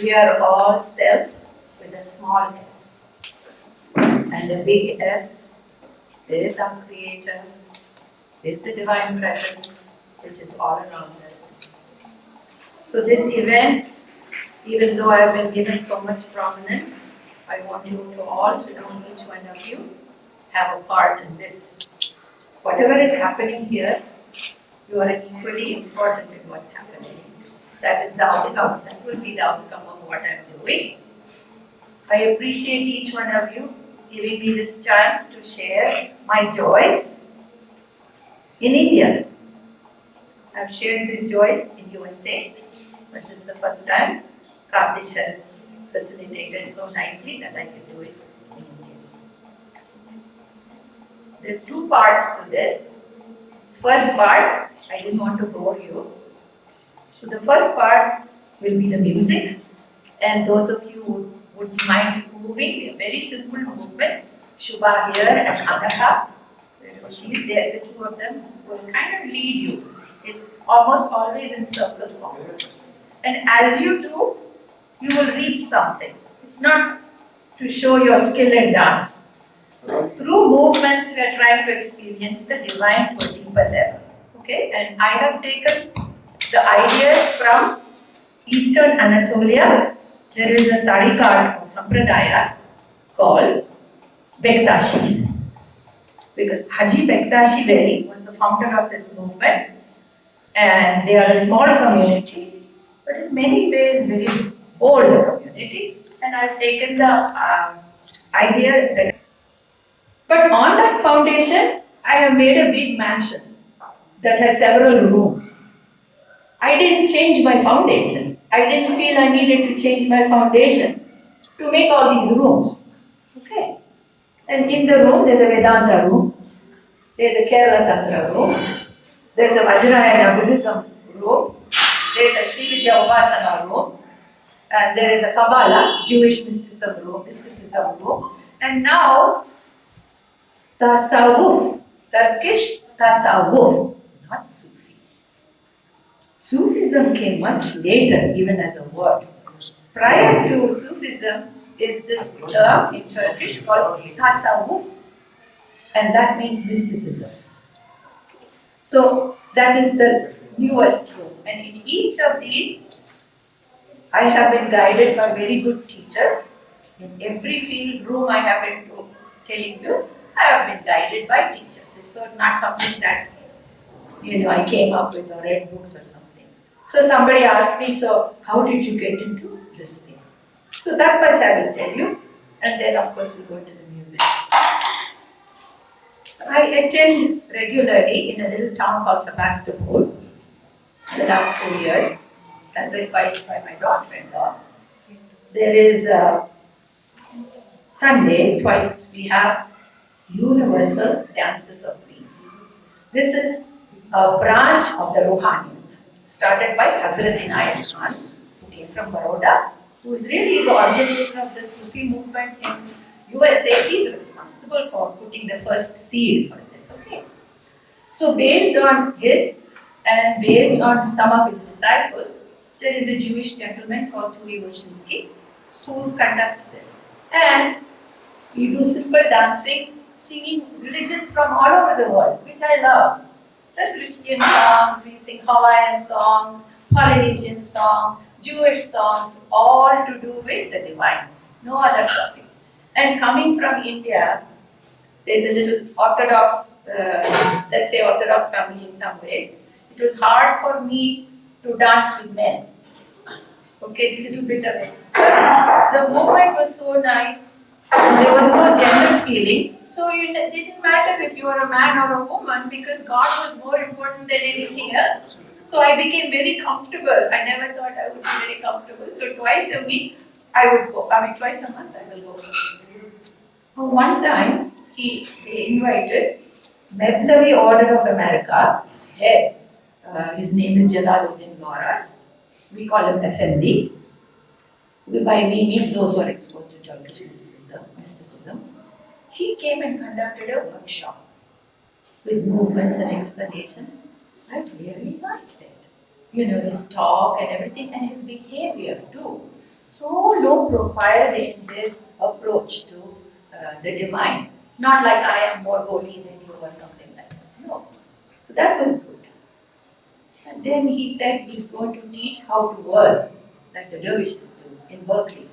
We are all self with a small s. And the big S, there is our Creator, there is the Divine Presence, which is all around us. So this event, even though I have been given so much prominence, I want you to all to know each one of you have a part in this. Whatever is happening here, you are equally important in what's happening. That is the outcome. That will be the outcome of what I am doing. I appreciate each one of you giving me this chance to share my joys in India. I've shared these joys in USA, but this is the first time Karthik has facilitated so nicely that I can do it in India. There are two parts to this. First part, I didn't want to bore you. So the first part will be the music, and those of you who would mind moving, very simple movements. Shubha here and Anaka, she's there, the two of them will kind of lead you. It's almost always in circle form. And as you do, you will reap something. It's not to show your skill in dance. Through movements, we are trying to experience the divine to a deeper level. Okay? And I have taken the ideas from Eastern Anatolia. There is a tariqat or sampradaya called Bektashi. Because Haji Bektashi Veli was the founder of this movement, and they are a small community, but in many ways very old community. And I've taken the idea that. But on that foundation, I have made a big mansion that has several rooms. I didn't change my foundation. I didn't feel I needed to change my foundation to make all these rooms. Okay. And in the room, there's a Vedanta room, there's a Kerala Tantra room, there's a Vajrayana Buddhism room, there's a Sri Vidya Upasana room, and there is a Kabbalah, Jewish mysticism room, and now Tasawwuf, Turkish Tasawwuf, not Sufi. Sufism came much later, even as a word. Prior to Sufism is this term in Turkish called Tasawwuf, and that means mysticism. So that is the newest room, and in each of these, I have been guided by very good teachers. In every field room I have been telling you, I have been guided by teachers. It's not something that I came up with or read books or something. So somebody asked me, so how did you get into this thing? So that much I will tell you, and then of course we go into the music. I attend regularly in a little town called Sebastopol the last 4 years, as advised by my daughter-in-law. There is a Sunday, twice we have Universal Dances of Peace. This is a branch of the Ruhaniyat, started by Hazrat Inayat Khan, who came from Baroda, who is really the originator of the Sufi movement in USA. He is responsible for putting the first seed for this. Okay. So based on his and based on some of his disciples, there is a Jewish gentleman called Tui Woshinsky who conducts this. And we do simple dancing, singing religions from all over the world, which I love. The Christian songs, we sing Hawaiian songs, Polynesian songs, Jewish songs, all to do with the divine, no other topic. And coming from India, there's a little Orthodox, let's say Orthodox family in some ways. It was hard for me to dance with men. Okay, a little bit of it. The movement was so nice. There was no gender feeling. So it didn't matter if you were a man or a woman, because God was more important than anything else. So I became very comfortable. I never thought I would be very comfortable. So twice a week I would go. Twice a month I will go. One time they invited Mevlevi Order of America, his head. His name is Jalaluddin Loras. We call him Effendi. By we means those who are exposed to Turkish mysticism. He came and conducted a workshop with movements and explanations. I really liked it. His talk and everything, and his behavior too. so low profile in this approach to the divine. Not like I am more holy than you or something like that. No. So that was good. And then he said he's going to teach how to whirl, like the dervishes do in Berkeley.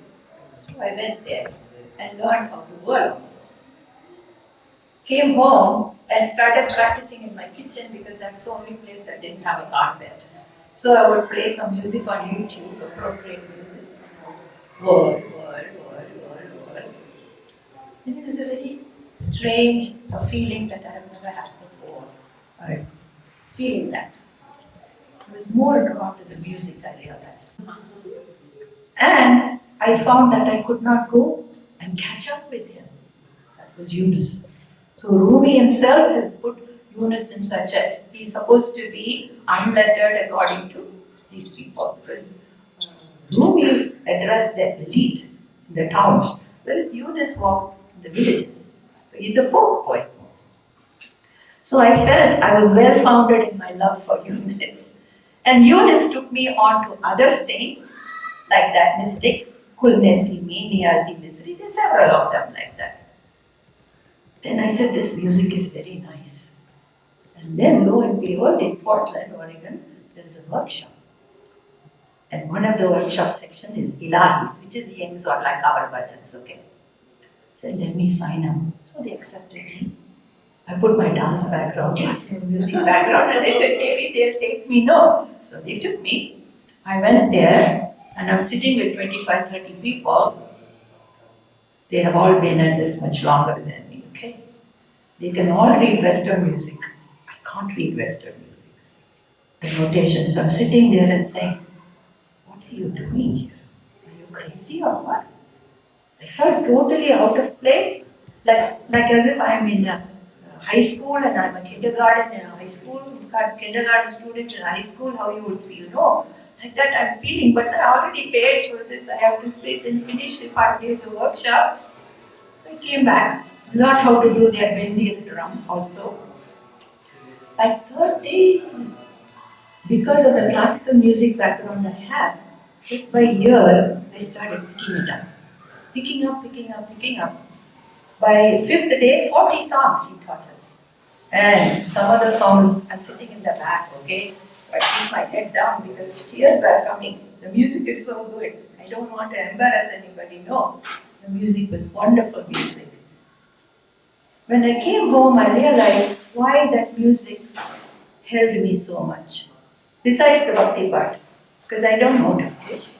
So I went there and learned how to whirl also. Came home and started practicing in my kitchen because that's the only place that didn't have a carpet. So I would play some music on YouTube, appropriate music. Whirl, whirl, whirl, whirl, whirl. And it was a very strange feeling that I have never had before. Right. Feeling that. It was more drawn to the music, I realized. And I found that I could not go and catch up with him. That was Yunus. So Rumi himself has put Yunus in such a, he's supposed to be unlettered according to these people. Because Rumi addressed the elite in the towns, whereas Yunus walked in the villages. So he's a folk poet also. So I felt I was well founded in my love for Yunus. And Yunus took me on to other saints, like that mystics, Kulnesi, Niazi, Misri, there's several of them like that. Then I said, this music is very nice. And then lo and behold, in Portland, Oregon, there's a workshop. And one of the workshop sections is Ilahis, which is hymns or like our bhajans, okay? So let me sign up. So they accepted me. I put my dance background, classical music background, and I said, maybe they'll take me. No. So they took me. I went there, and I'm sitting with 25, 30 people. They have all been at this much longer than me, okay? They can all read Western music. I can't read Western music. The notations. So I'm sitting there and saying, what are you doing here? Are you crazy or what? I felt totally out of place. Like as if I'm in a high school and I'm a kindergarten in a high school, kindergarten student in high school, how you would feel. No, like that I'm feeling, but I already paid for this. I have to sit and finish the 5 days of workshop. So I came back, learned how to do their bindi and drum also. By third day, because of the classical music background I have, just by ear, I started picking it up. Picking up. By fifth day, 40 songs he taught us. And some other songs, I'm sitting in the back, okay? I keep my head down because tears are coming. The music is so good. I don't want to embarrass anybody, no. The music was wonderful music. When I came home, I realized why that music held me so much. Besides the bhakti part, because I don't know Turkish.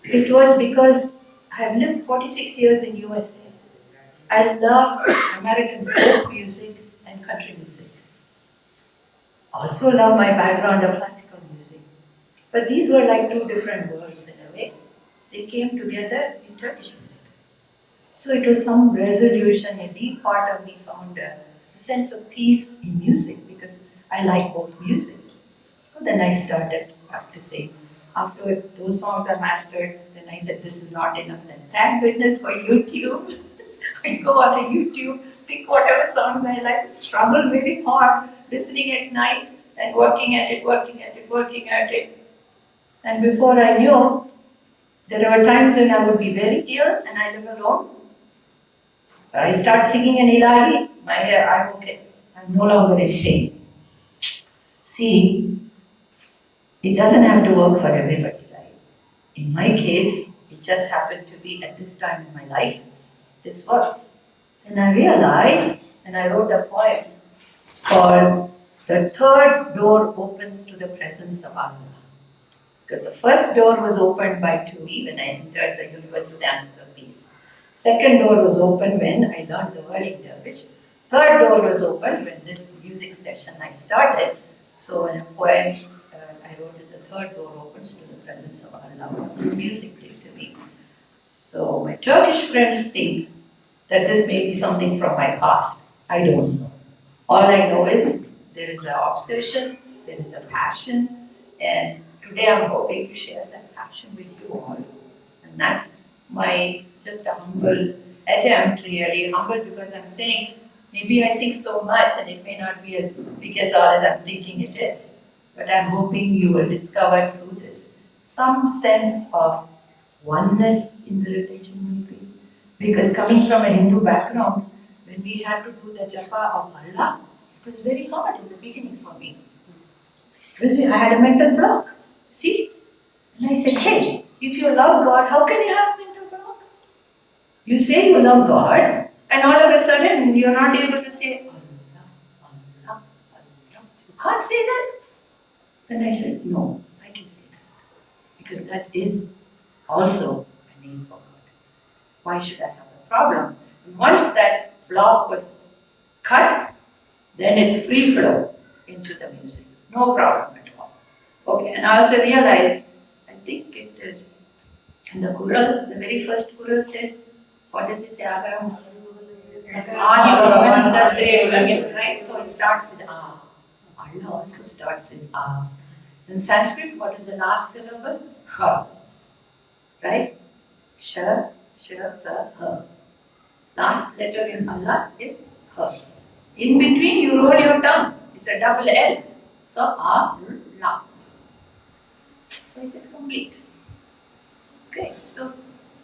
It was because I have lived 46 years in USA. I love American folk music and country music. Also love my background of classical music. But these were like two different worlds in a way. They came together in Turkish music. So it was some resolution, a deep part of me found a sense of peace in music because I like both music. So then I started practicing. After those songs are mastered, then I said, this is not enough. Then thank goodness for YouTube. I go on to YouTube, pick whatever songs I like, struggle very hard, listening at night and working at it. And before I knew, there were times when I would be very ill and I live alone. I start singing an ilahi, I'm okay. I'm no longer in pain. See, it doesn't have to work for everybody, right? In my case, it just happened to be at this time in my life, this worked. And I realized, and I wrote a poem called The Third Door Opens to the Presence of Allah. Because the first door was opened by Tui when I entered the Universal Dances of Peace. Second door was opened when I learned the whirling dervish. Third door was opened when this music session I started. So in a poem I wrote is the third door opens to the presence of Allah. This music did to me. So my Turkish friends think that this may be something from my past. I don't know. All I know is there is an obsession, there is a passion, and today I'm hoping to share that passion with you all. And that's my just a humble attempt, really humble because I'm saying maybe I think so much and it may not be as big as all as I'm thinking it is. But I'm hoping you will discover through this some sense of oneness in the religion maybe. Because coming from a Hindu background, when we had to do the japa of Allah, it was very hard in the beginning for me. Because I had a mental block. See? And I said, hey, if you love God, how can you have a mental block? You say you love God, and all of a sudden you're not able to say, Allah, Allah, Allah. You can't say that. Then I said, no, I can say that. Because that is also a name for God. Why should I have a problem? And once that block was cut, then it's free flow into the music. No problem at all. Okay, and I also realized, I think it is, in the Kural, the very first Kural says, what does it say? Agaram? Right? So it starts with A. Allah also starts with A. In Sanskrit, what is the last syllable? Ha. Right? Sha, Sha, Sa, Ha. Last letter in Allah is Ha. In between, you roll your tongue. It's a double L. So, Allah. So, is it complete? Okay, so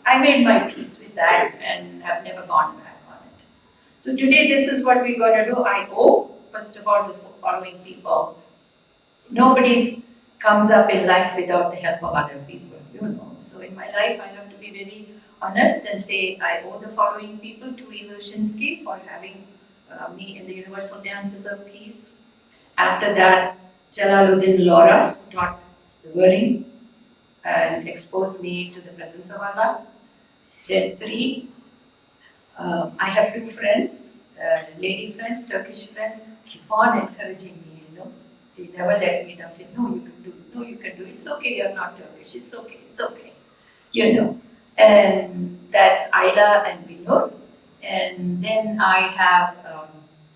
I made my peace with that and have never gone back on it. So, today, this is what we're going to do. I owe, first of all, the following people. Nobody comes up in life without the help of other people, you know. So, in my life, I have to be very honest and say I owe the following people to Evil Shinsky for having me in the Universal Dances of Peace. After that, Jalaluddin Loras, who taught learning and exposed me to the presence of Allah. Then 3, I have 2 friends, lady friends, Turkish friends, keep on encouraging me, you know. They never let me down, say, no, you can do it, no, you can do it. It's okay, you're not Turkish, it's okay, you know. And that's Ayla and Binur. And then I have,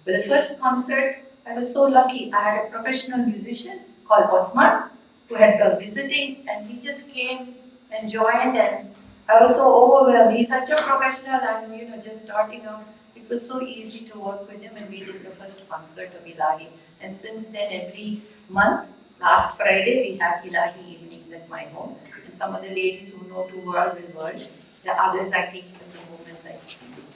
for the first concert, I was so lucky. I had a professional musician called Osman who was visiting, and he just came and joined, and I was so overwhelmed. He's such a professional, and just starting out. It was so easy to work with him, and we did the first concert of Ilahi. And since then, every month, last Friday, we have Ilahi evenings at my home. And some of the ladies who know to world will world. The others, I teach them the movements I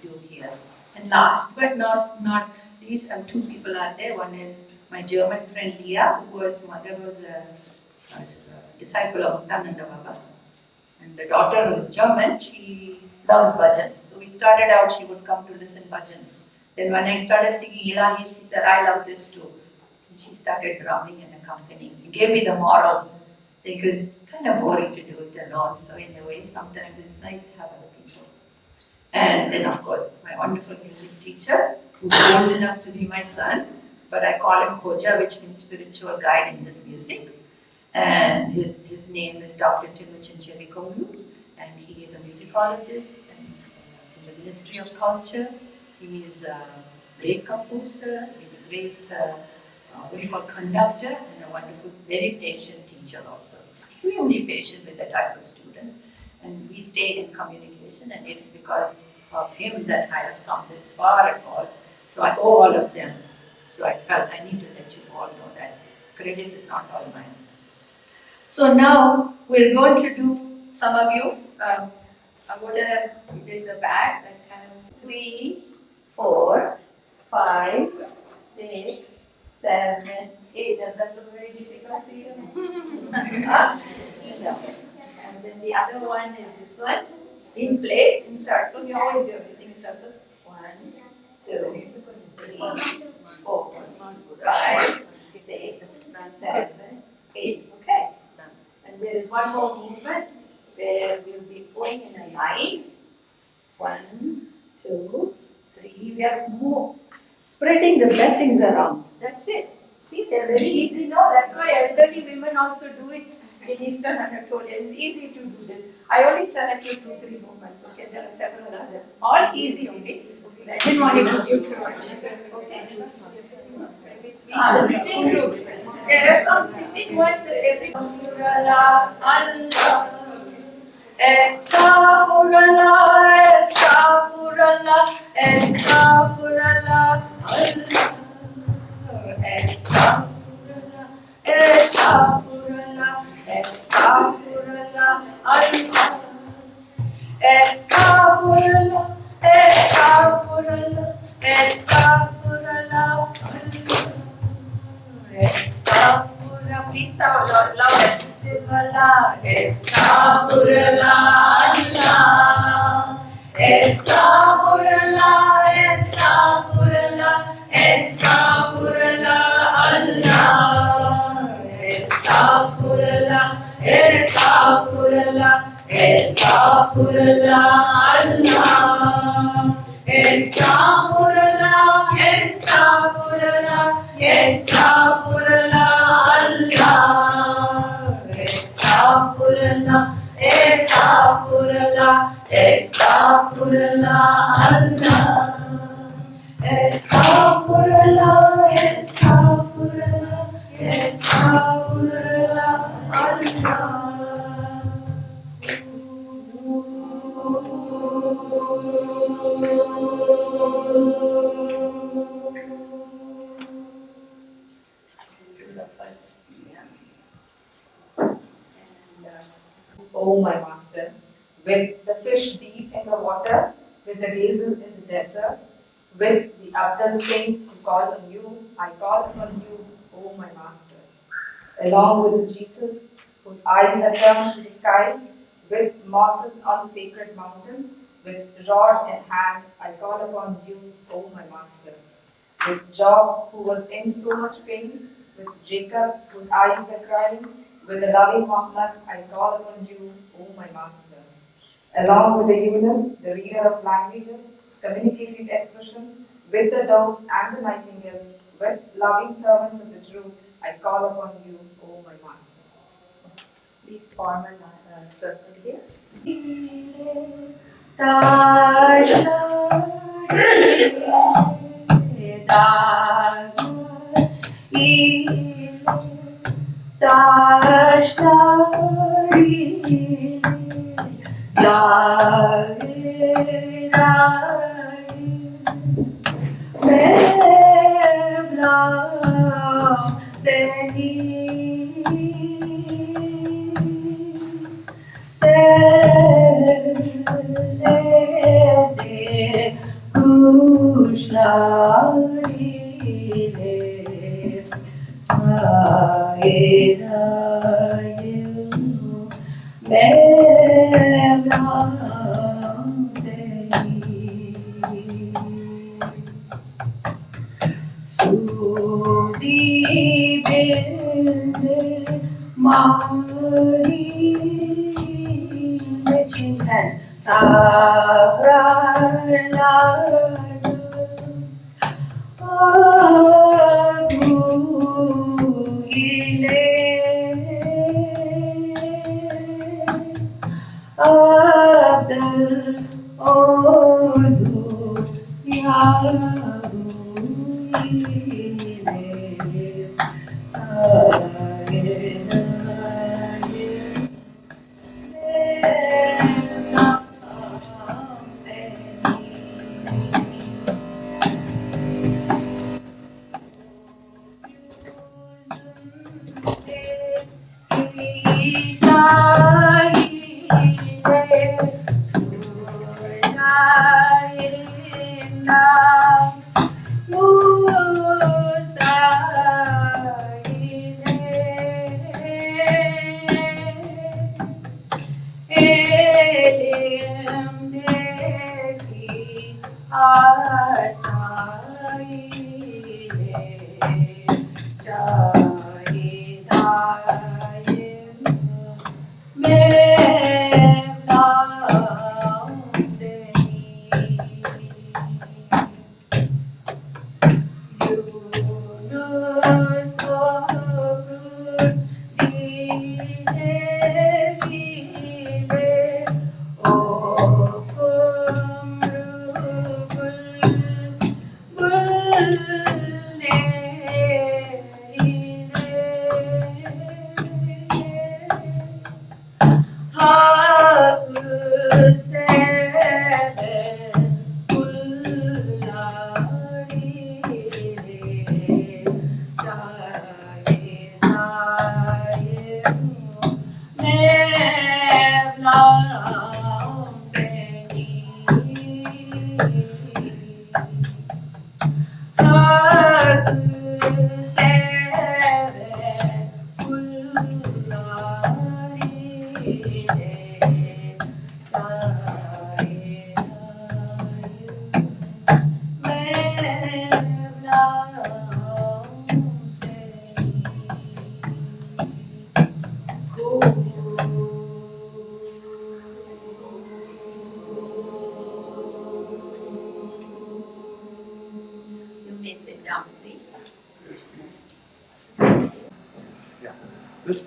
do here. And last but not least, 2 people are there. One is my German friend Leah, whose mother was a disciple of Muktananda Baba. And the daughter, who is German, she loves bhajans. So we started out, she would come to listen bhajans. Then when I started singing Ilahi, she said, I love this too. And she started drumming and accompanying. It gave me the moral, because it's kind of boring to do it alone. So in a way, sometimes it's nice to have other people. And then, of course, my wonderful music teacher, who's old enough to be my son, but I call him Koja, which means spiritual guide in this music. And his name is Dr. Timuchin Cherikoglu, and he is a musicologist and in the Ministry of Culture. He is a great composer, he's a great conductor, and a wonderful, very patient teacher also. Extremely patient with the type of students. And we stay in communication, and it's because of him that I have come this far at all. So I owe all of them. So I felt I need to let you all know that credit is not all mine. So now we're going to do, some of you, there's a bag that has 3, 4, 5, 6, 7, 8. Does that look very difficult to you? No. And then the other one is this one, in place, in circle. You always do everything in circles. 1, 2, 3, 4, 5, 6, 7, 8. Okay. And there is one more movement where we'll be going in a line. 1, 2, 3. We are spreading the blessings around. That's it. See, they're very easy. No, that's why elderly women also do it in Eastern Anatolia. It's easy to do this. I only selected 2, 3 movements. Okay, there are several others. All easy only. I didn't want to confuse so much. Okay. Sitting group. There are some sitting ones that every Allah, Allah. Astaghfirullah, astaghfirullah, astaghfirullah, Allah. Astaghfirullah, astaghfirullah, astaghfirullah. Please sound louder. Estağfurullah Allah. Estağfurullah, estağfurullah, estağfurullah Allah. Estağfurullah, estağfurullah, estağfurullah Allah. Estağfurullah, estağfurullah, estağfurullah Allah. Estağfurullah, estağfurullah, estağfurullah Allah. Estağfurullah, estağfurullah, estağfurullah Allah. O my master, with the fish deep in the water, with the gazelle in the desert, with the Abdal saints who call on you, I call upon you, O my master. Along with the Jesus whose eyes are turned to the sky, with Moses on the sacred mountain, with rod in hand, I call upon you, O my master. With Job who was in so much pain, with Jacob whose eyes were crying, with the loving Muhammad, I call upon you, O my master. Along with the Yunus, the reader of languages, communicated expressions, with the doves and the nightingales, with loving servants of the truth, I call upon you, O my master. Please form a circle here. Change hands.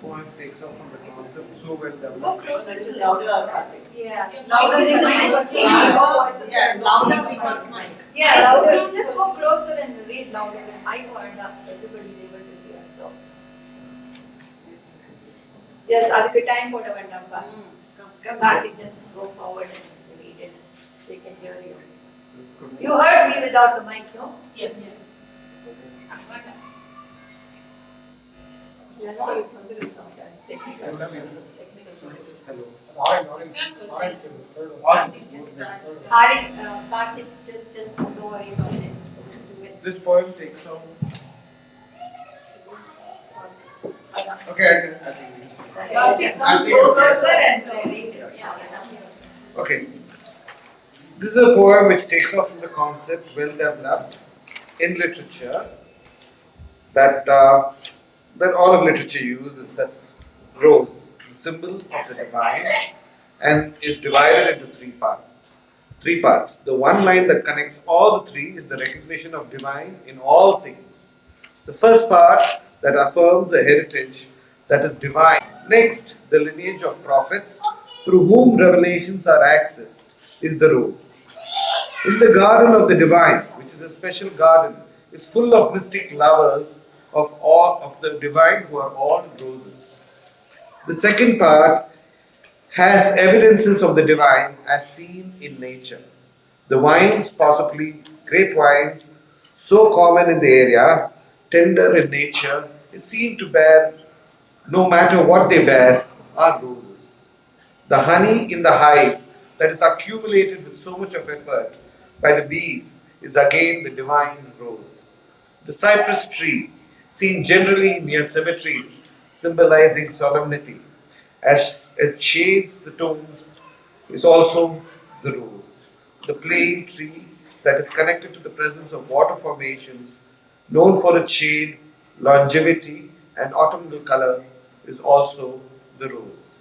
poem takes off from the concept so well that Go closer to the louder Karthik. Yeah. Louder Because than the mic mic. was Yeah. your voices Yeah, are louder without mic. Yeah, louder. Just go closer and read louder. When I turned up, everybody is able to hear. So. Yes, adukku time poda vendamba. Karthik, just go forward and read it. They can hear you. You heard me without the mic, no? Yes. Yeah, no, you can do it sometimes. Technical. hello. Hari, Karthik, just don't worry about it. Do it. This poem takes off. Okay, I think. Karthik, I come think- closer and read it. Yeah. Okay. This is a poem which takes off from the concept well developed in literature that all of literature uses. That's rose, the symbol of the divine, and is divided into three parts. The one line that connects all the three is the recognition of divine in all things. The first part that affirms a heritage that is divine. Next, the lineage of prophets through whom revelations are accessed is the rose. In the garden of the divine, which is a special garden, is full of mystic lovers of all of the divine who are all roses. The second part has evidences of the divine as seen in nature. The wines, possibly grape wines, so common in the area, tender in nature, is seen to bear, no matter what they bear, are roses. The honey in the hive that is accumulated with so much of effort by the bees is again the divine rose. The cypress tree, seen generally near cemeteries, symbolizing solemnity, as it shades the tombs, is also the rose. The plane tree that is connected to the presence of water formations, known for its shade, longevity, and autumnal color, is also the rose.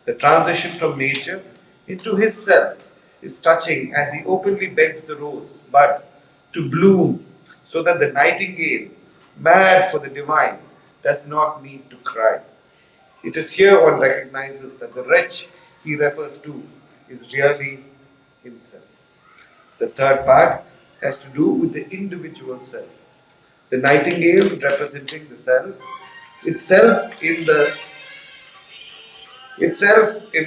The transition from nature into his self is touching as he openly begs the rose bud to bloom so that the nightingale, mad for the divine, does not need to cry. It is here one recognizes that the wretch he refers to is really himself. The third part has to do with the individual self. The nightingale representing the self, itself in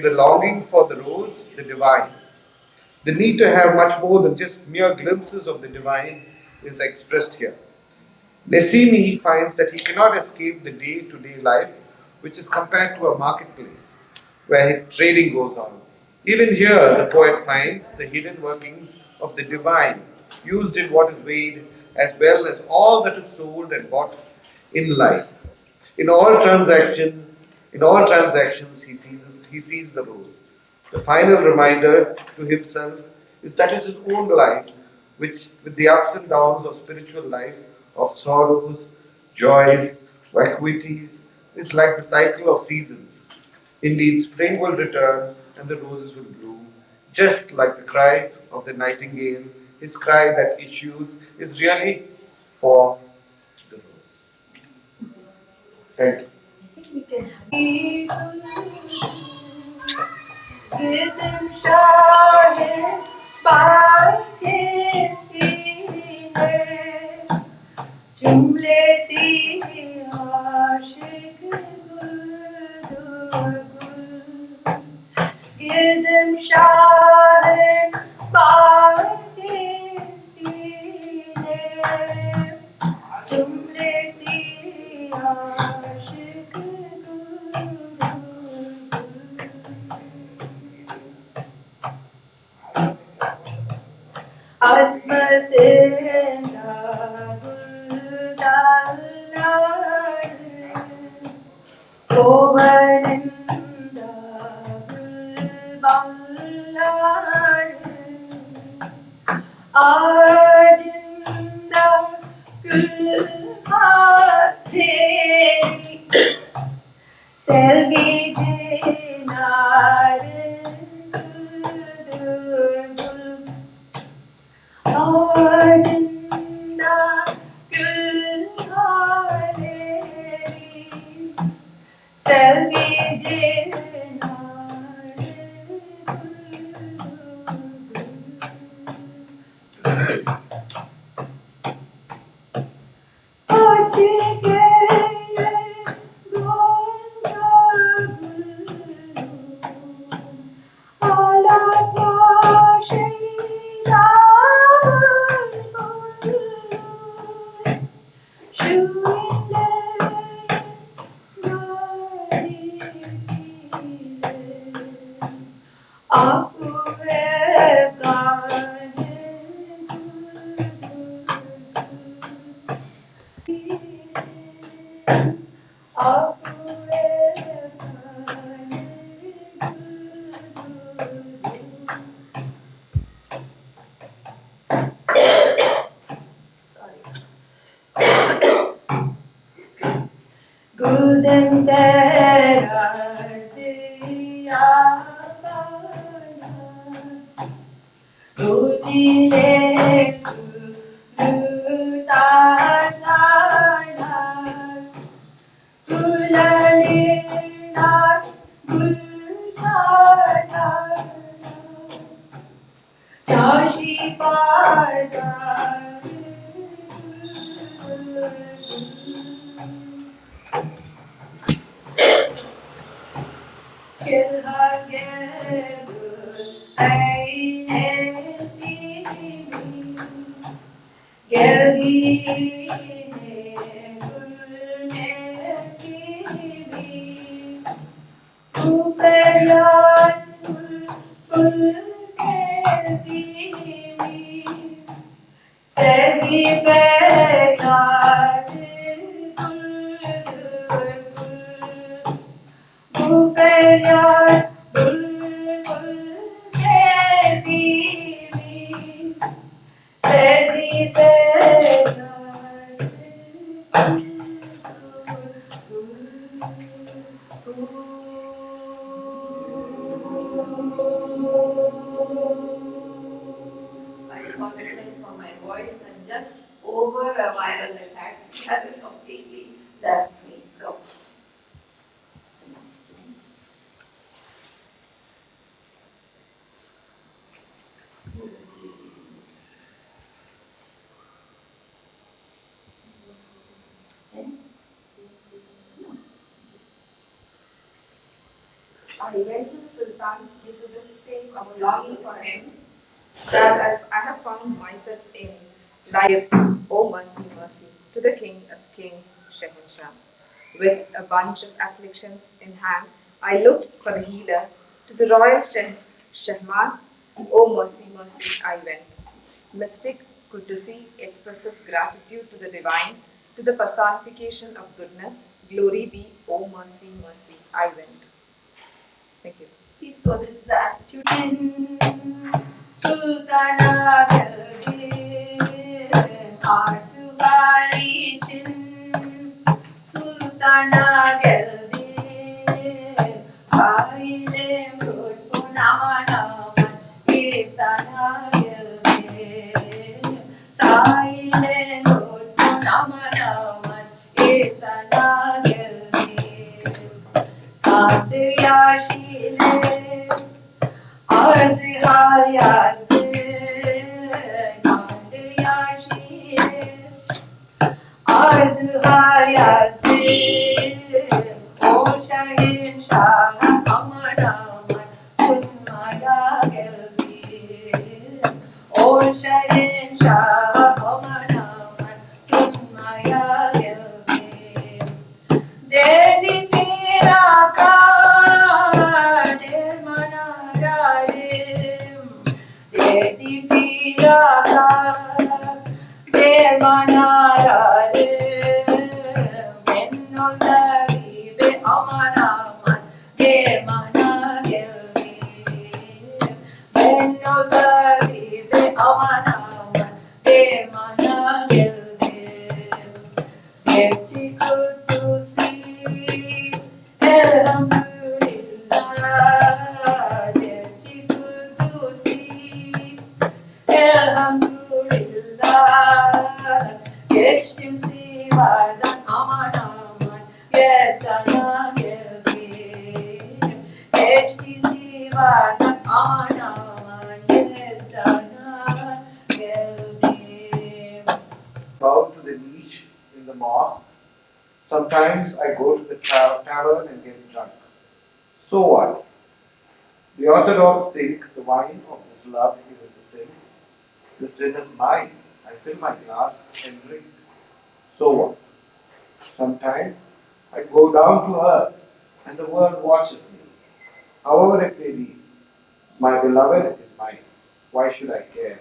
the longing for the rose, the divine. The need to have much more than just mere glimpses of the divine is expressed here. Nesimi finds that he cannot escape the day-to-day life, which is compared to a marketplace where trading goes on. Even here, the poet finds the hidden workings of the divine used in what is weighed, as well as all that is sold and bought in life. In all transactions, he sees the rose. The final reminder to himself is that it's his own life, which, with the ups and downs of spiritual life, of sorrows, joys, vacuities, is like the cycle of seasons. Indeed, spring will return and the roses will bloom, just like the cry of the nightingale. His cry that issues is really for the rose. Thank you. Rhythm shahid baje sine jumle si aashik gul Rhythm shahid baje sine jumle si aashik Asmasenda guldallar Kovanenda gulballar Ajinda gulhateri Selvi dinar Ajinda gul haleri I apologize for my voice. I'm just over a viral attack. It hasn't completely left me. So, I went to the Sultan due to the state of longing for him that I have found myself in lives, O mercy, mercy, to the King of Kings, Shehenshah. With a bunch of afflictions in hand, I looked for the healer to the royal Shahman. O mercy, mercy, I went. Mystic, good to see, expresses gratitude to the divine, to the personification of goodness. Glory be, O mercy, mercy, I went. Thank you. see, so this is the attitude. Sultana Sultana Divan Aman Nestana Geldim. Bow to the niche in the mosque. Sometimes I go to the tavern and get drunk. So what? The Orthodox think the wine of this love is a sin. The sin is mine. I fill my glass and drink. So what? Sometimes I go down to earth and the world watches me. However it may be, my beloved is mine. Why should I care?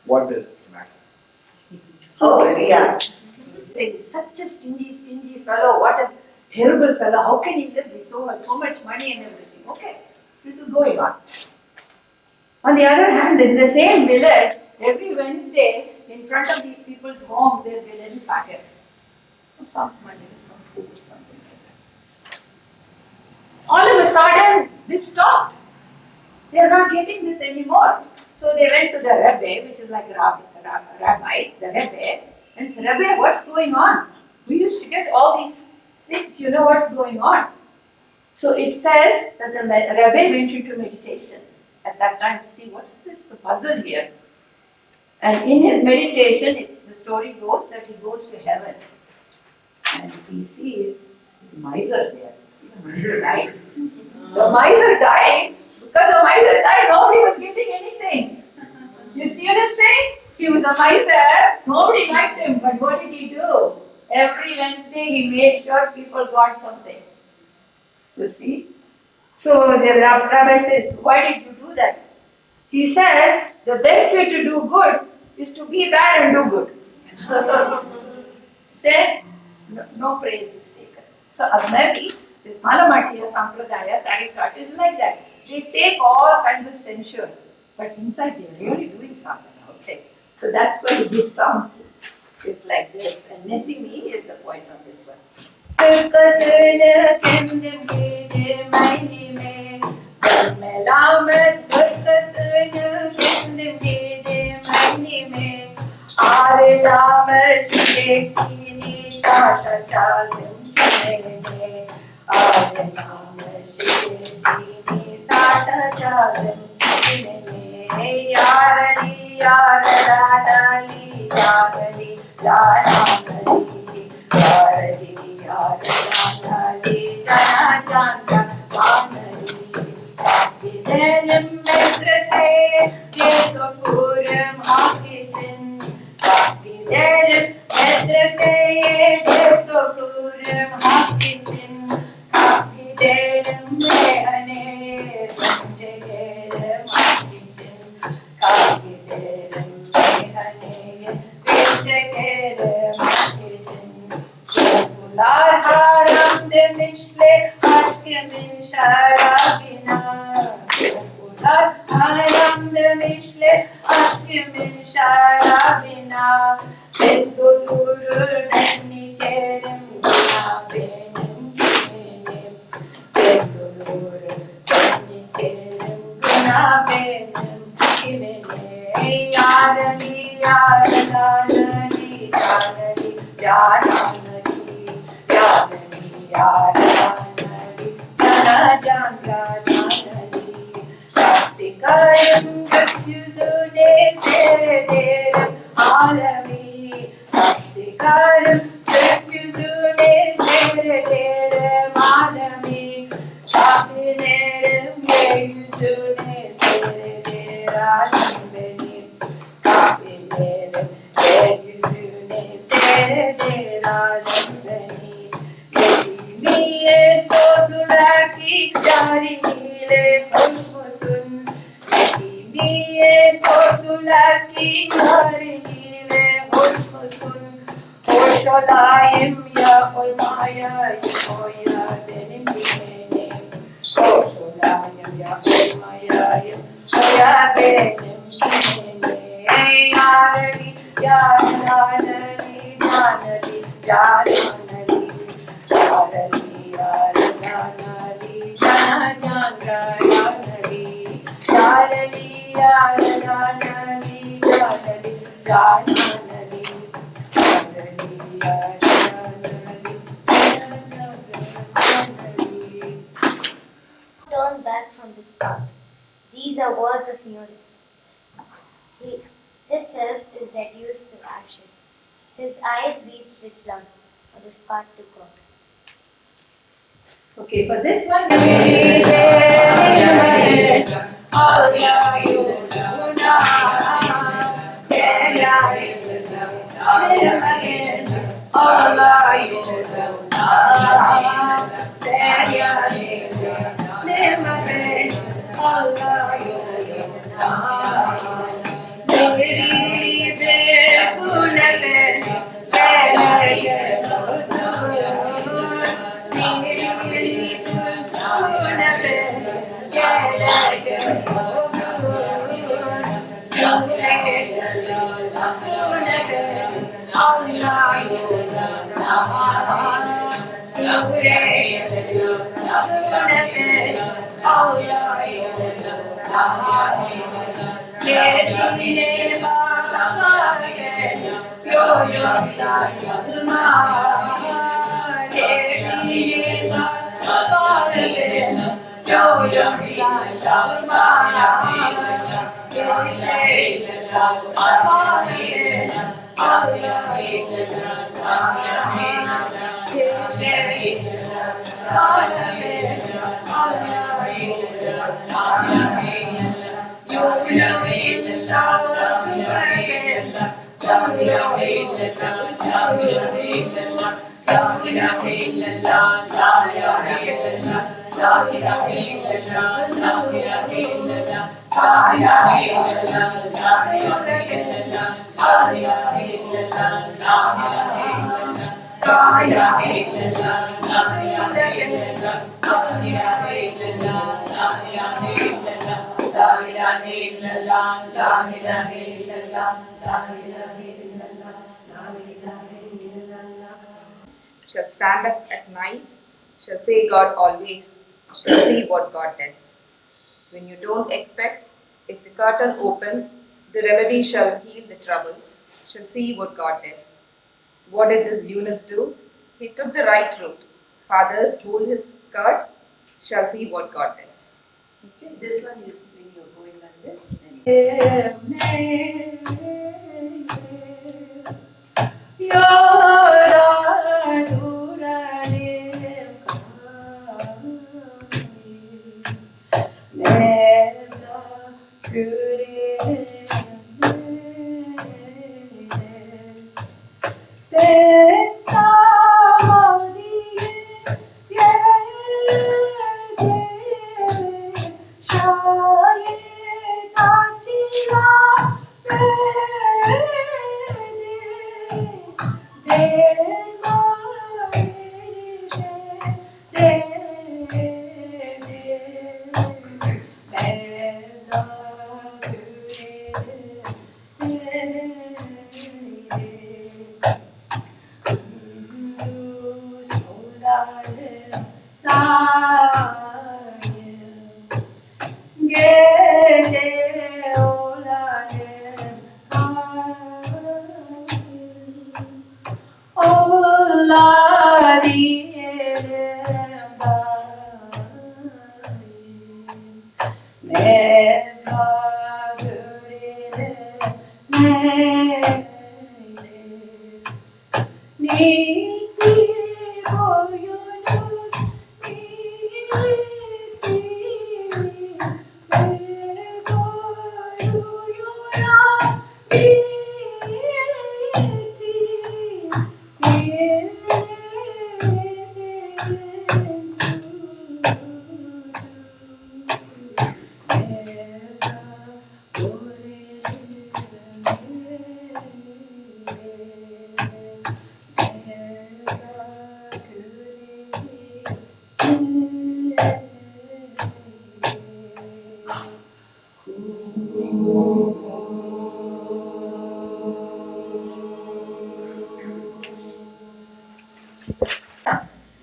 What does it matter? So very young. Say, such a stingy fellow. What a terrible fellow. How can he live with so much money and everything? Okay, this is going on. On the other hand, in the same village, every Wednesday, in front of these people's home, there will be a little packet of some money, some food, something like that. All of a sudden, this stopped. They are not getting this anymore. So they went to the Rebbe, which is like a rabbi, the Rebbe, and said, Rebbe, what's going on? We used to get all these things, you know what's going on. So it says that the Rebbe went into meditation at that time to see what's this puzzle here. And in his meditation, the story goes that he goes to heaven and he sees his miser there. The miser died. The miser died. Because the miser died, nobody was getting anything. You see what I'm saying? He was a miser, nobody liked him, but what did he do? Every Wednesday he made sure people got something. You see? So the rabbi says, why did you do that? He says, the best way to do good is to be bad and do good. Then, no praise is taken. So Agmari, this Malamatiya Sampradaya, Tarikat is like that. They take all kinds of censure, but inside they are really doing something. Okay, so that's why this sounds is like this. And Nesimi is the point of this one. Turkasını kendim giydim Melamet turkasını kendim giydim Ağrılama şişesini taşa çaldım kimene Ağrılama şişesini taşa çaldım kimene Yarali yaralanali yarali yaranali yarali yarali jana jana vanali Gidelim medreseye geç okurum hak için Gidelim medreseye geç okurum hak için Gidelim meyhaneye çekerim aşk için Gidelim meyhaneye çekerim aşk için Sokular haram demişler aşkımın şarabına Sokular haram demişler aşkımın şarabına Ben doldurur ben içerim günah benim kimenim Ben doldurur ben içerim günah benim kimenim Yarali yarali yarali yarali yarali Cana cana canali Çıkarım gökyüzüne seyrederim alemi Çıkarım gökyüzüne seyrederim alemi Kafilerim yeryüzüne seyreder alem benim Kafilerim yeryüzüne seyreder alem benim Nesimiye sordular ki yariniyle hoş musun? Nesimiye sordular ki yariniyle hoş musun? Hoş olayım ya olmayayım o ya benim yeğenim Hoş olayım ya olmayayım o ya benim yeğenim Yarali yarali canali canali Yarali yarali cana cana yarali Yarali yarali canali canali Turned back from on this path. These are words of Eunice. His self is reduced to ashes. His eyes weep with blood for this path to God. Okay, for this one, Shall stand up at night, shall say God always, shall see what God does. When you don't expect, if the curtain opens, the remedy shall heal the trouble, shall see what God does. What did this Eunice do? He took the right route. Fathers pulled his skirt, shall see what God does. okay, this one is when you're going like this.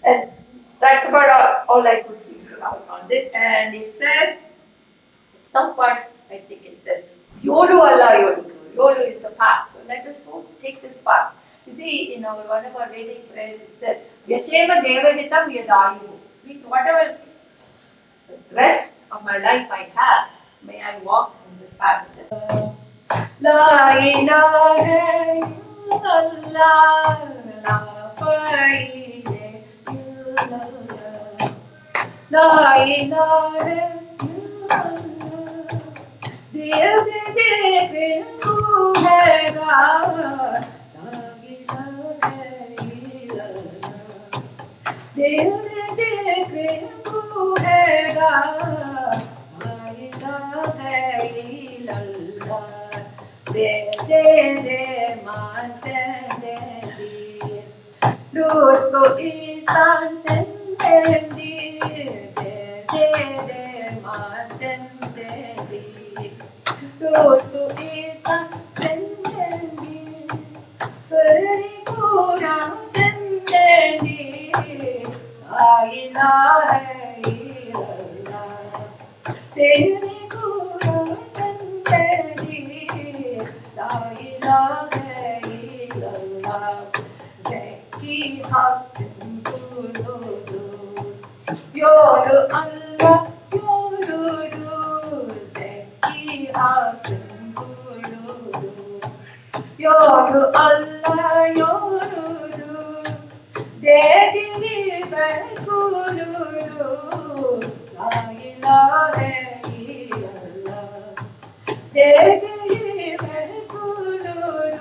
And that's about all I could figure out on this. And it says, at some part, I think it says, Yolu Allah Yolu. Yolu is the path. So let us go take this path. You see, in our one of our Vedic prayers, it says, Yashema Devahitam Yadayu. With whatever the rest of of my life I have. May I walk in this path. La ilaha illallah, la ilaha illallah, la ilaha illallah. दिल से प्रेम हैगा, ला इलाहा इल्लल्लाह। दिल से प्रेम हैगा, ला इलाहा इल्लल्लाह। दे मान sende dir, Lord ko isan sende dir, de man sende dir, Lord ko isan sende dir, Sari kora sende dir, la ilaha illallah, Sari kora sende dir, la ilaha illallah. Zeki hakkın kuludur, yolu Allah yoludur. Zeki hakkın kuludur, yolu Allah yoludur. Dediği ben kuludur, la ilahe illallah. Dediği ben kuludur,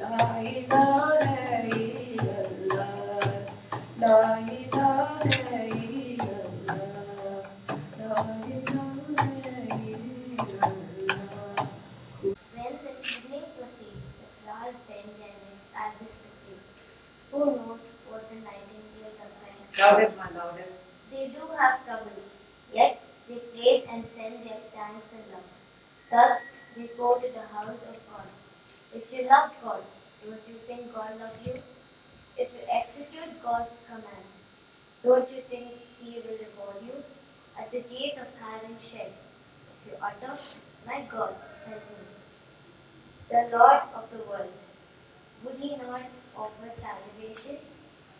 la ilahe illallah, la ilahe illallah, la ilahe illallah. When the evening proceeds, the flowers bend their necks as if to sleep. Who knows what the nightingales are crying? Louder, ma, louder. They do have troubles, yet they praise and send their thanks and love. Thus they go to the house of God. If you love God, don't you think God loves you? If you execute God's commands, don't you think He will reward you? At the gate of having shed, if you utter, my God, help me. The Lord of the world, would He not offer salvation?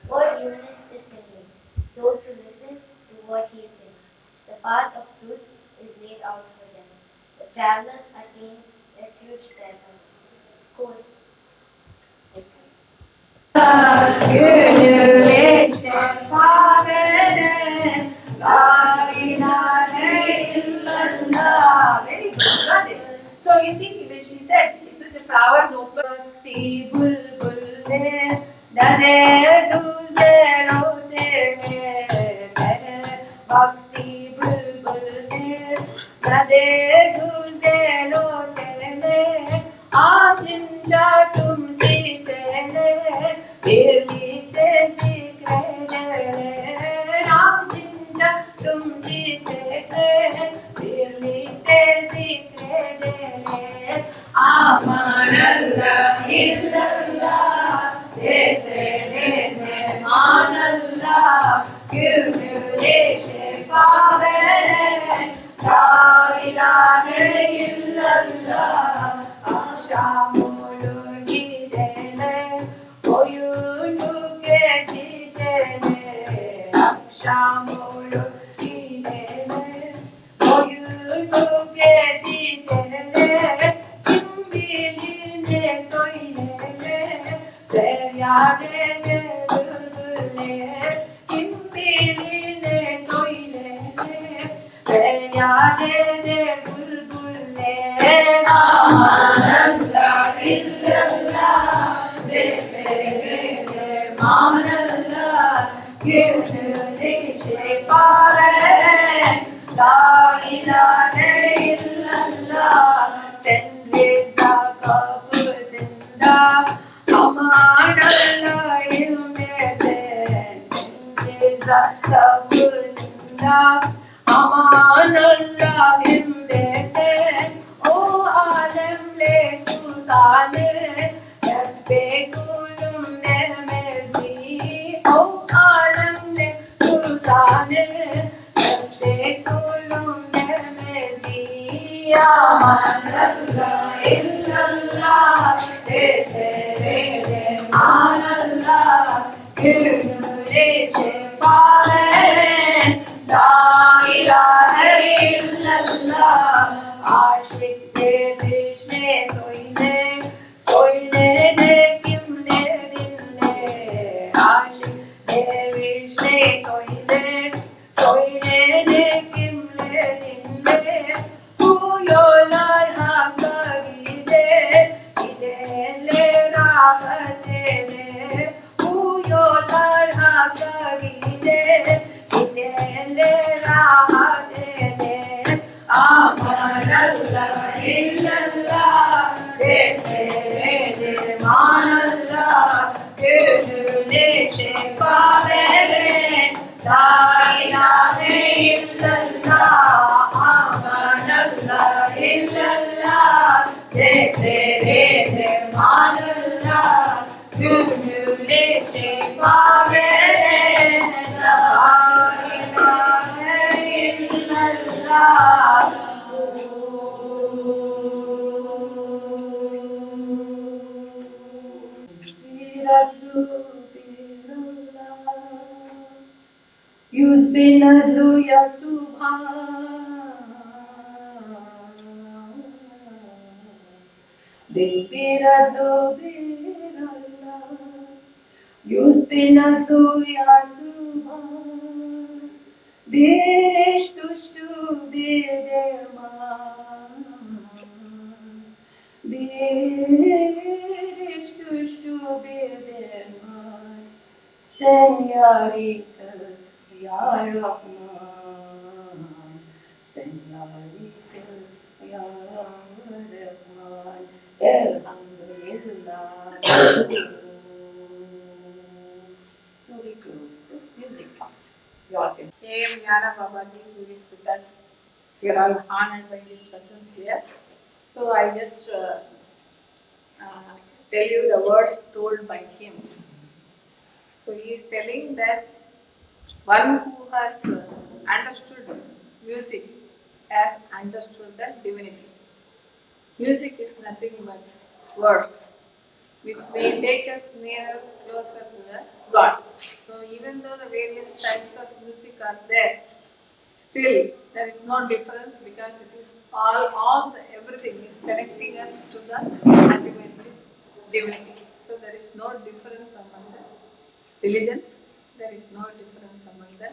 What Eunice is singing, those who listen to what He sings. The path of truth is laid out for them. The travelers attain refuge there. Quote. Gönül şefaveren, la ilahe illallah. Very good, got it. So you see, when she said, the flowers open, the bulbul ne, dane duze lote ne, bhakti bulbul ne, dane duze lote ne, acınca tumci çene, birlikte zikredelim. Acınca tumci çene, birlikte zikredelim. Aman Allah illallah, dedelim aman Allah, gönlüne şefa veren, la ilahe illallah. Akşam olur gidene, oyunu geçicene. Akşam olur gidene, oyunu geçicene. Kim bilir ne söylene, feryat eder bülbüller. Kim bilir ne söylene, feryat eder bülbüller. Aman Allah illallah, dedelim aman Allah, gönlümüze şefa veren, la ilahe illallah. Sen rıza kapısında, aman Allah'ım sen. Sen rıza kapısında, aman Allah'ım sen. O alemle sultanı, Rabbe kulum demezdi. O alemle sultanı, Rabbe kulum demezdi. Aman Allah illallah, dedelim aman Allah, gönlüne şefa veren, la ilahe Ile, Soilene Kimle, Uyolar Hakagide, Idele Rahatele, Uyolar Hakagide, Idele Rahatele, Amarallah illallah, de manallah, gönlüne şefa veren, la ilahe illallah, amanallah illallah, de manallah, gönlüne şefa veren, la ilahe illallah. Yusbinadu ya subhan, dilbiradu birallah. Yusbinadu ya subhan, dish tushtu biderman, dish tushtu biderman. Sen yarikal ya Rahman, sen yarikal ya Rahman, Alhamdulillah. So we close this music part. You all can. Hey, Jnana Babaji, who is with us. We are all honored by his presence here. So I just tell you the words told by him. So he is telling that one who has understood music has understood the divinity. Music is nothing but words which may take us nearer, closer to the God. So even though the various types of music are there, still there is no difference because it is everything is connecting us to the ultimate divinity. So there is no difference among the religions, there is no difference among the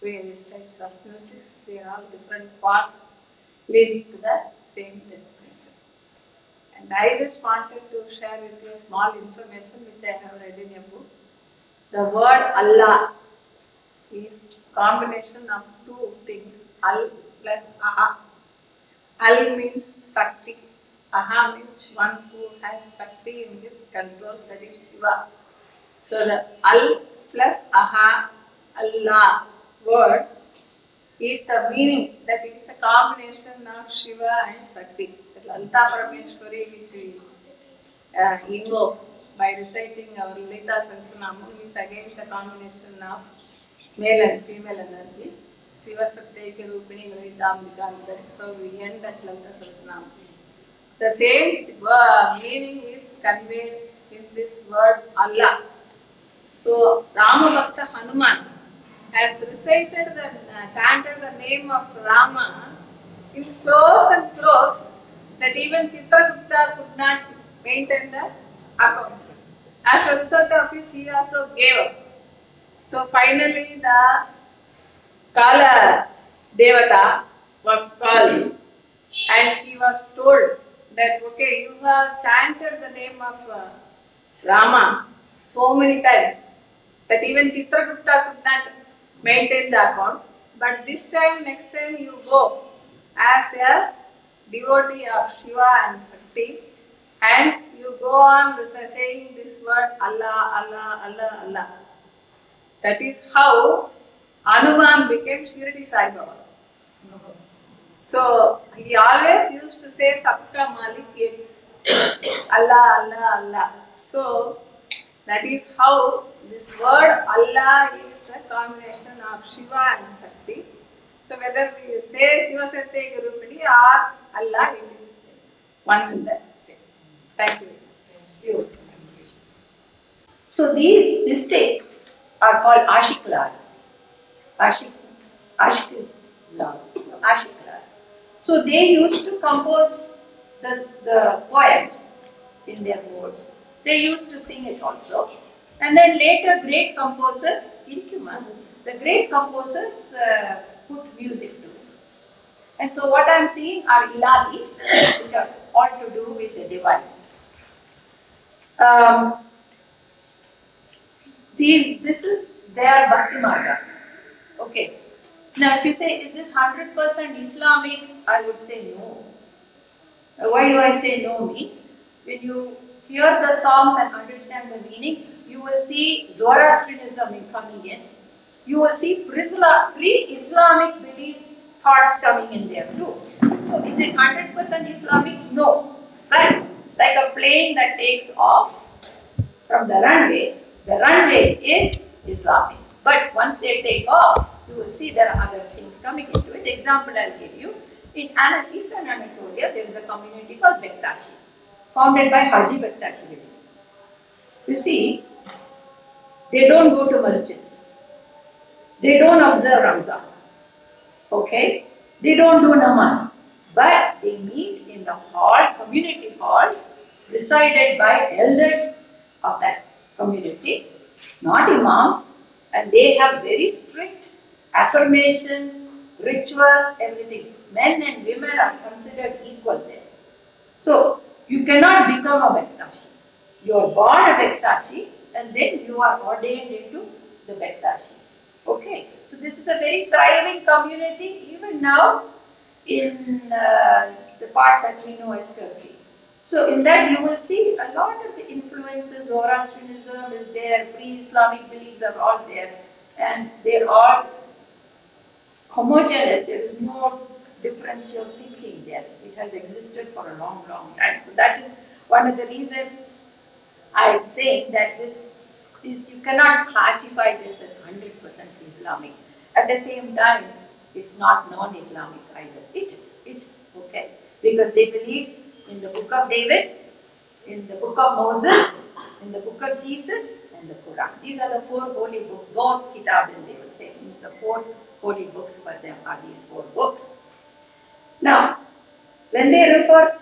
various types of music. They are all different paths leading to the same destination. And I just wanted to share with you a small information which I have read in a book. The word Allah is combination of two things, Al plus Aha. Al means Sakti, Aha means one who has Sakti in his control, that is Shiva. So the Al plus Aha, Allah word is the meaning that it is a combination of Shiva and Sakti. The Lalita Parameshwari which we invoke by reciting our Lalita Sahasranamam is again the combination of male and female energy. Shiva Sakti Rupini Lalita Ambika, that is how we end that Lalita Sahasranamam. The same meaning is conveyed in this word Allah. So Rama Bhakta Hanuman has recited chanted the name of Rama in close and close that even Chitragupta could not maintain the accounts. As a result of this, he also gave up. So finally, the Kala Devata was called, and he was told that, okay, you have chanted the name of Rama so many times that even Chitragupta could not maintain the account. But this time, next time you go as a devotee of Shiva and Sakti, and you go on saying this word Allah, Allah, Allah, Allah. That is how Hanuman became Shirdi Sai Baba. So he always used to say Sabka Malik Ek, Allah, Allah, Allah. So that is how this word Allah is a combination of Shiva and Sakti. So whether we say Shiva Sakti Gurupini or Allah, it is one and the same. Thank you very much. So these mistakes are called Ashik Lal. Ashik is love. Ashik Lal. So they used to compose the poems in their words. They used to sing it also. And then later great composers, the great composers put music to it. And so what I am seeing are ilalis, which are all to do with the divine. This is their Bhakti Marga. Okay. Now, if you say, is this 100% Islamic? I would say no. Why do I say no means? When you hear the songs and understand the meaning, you will see Zoroastrianism coming in. You will see pre-Islamic belief thoughts coming in there too. So, is it 100% Islamic? No. But like a plane that takes off from the runway is Islamic. But once they take off, you will see there are other things coming into it. Example I'll give you. In Eastern Anatolia, there is a community called Bektashi, founded by Haji Bektashi. You see, they don't go to masjids. They don't observe Ramzan. Okay? They don't do namaz. But they meet in the hall, community halls, presided by elders of that community, not imams, and they have very strict affirmations, rituals, everything. Men and women are considered equal there. So, you cannot become a Bektashi. You are born a Bektashi and then you are ordained into the Bektashi. Okay, so this is a very thriving community even now in the part that we know as Turkey. So in that you will see a lot of the influences, Zoroastrianism is there, pre-Islamic beliefs are all there, and they're all homogeneous. There is no differential thinking there. It has existed for a long, long time. So that is one of the reasons I am saying that this is, you cannot classify this as 100% Islamic. At the same time, it's not non-Islamic either. It is, okay? Because they believe in the book of David, in the book of Moses, in the book of Jesus, and the Quran. These are the four holy books. God Kitabin, they will say. Means the four holy books for them are these four books. Now, when they refer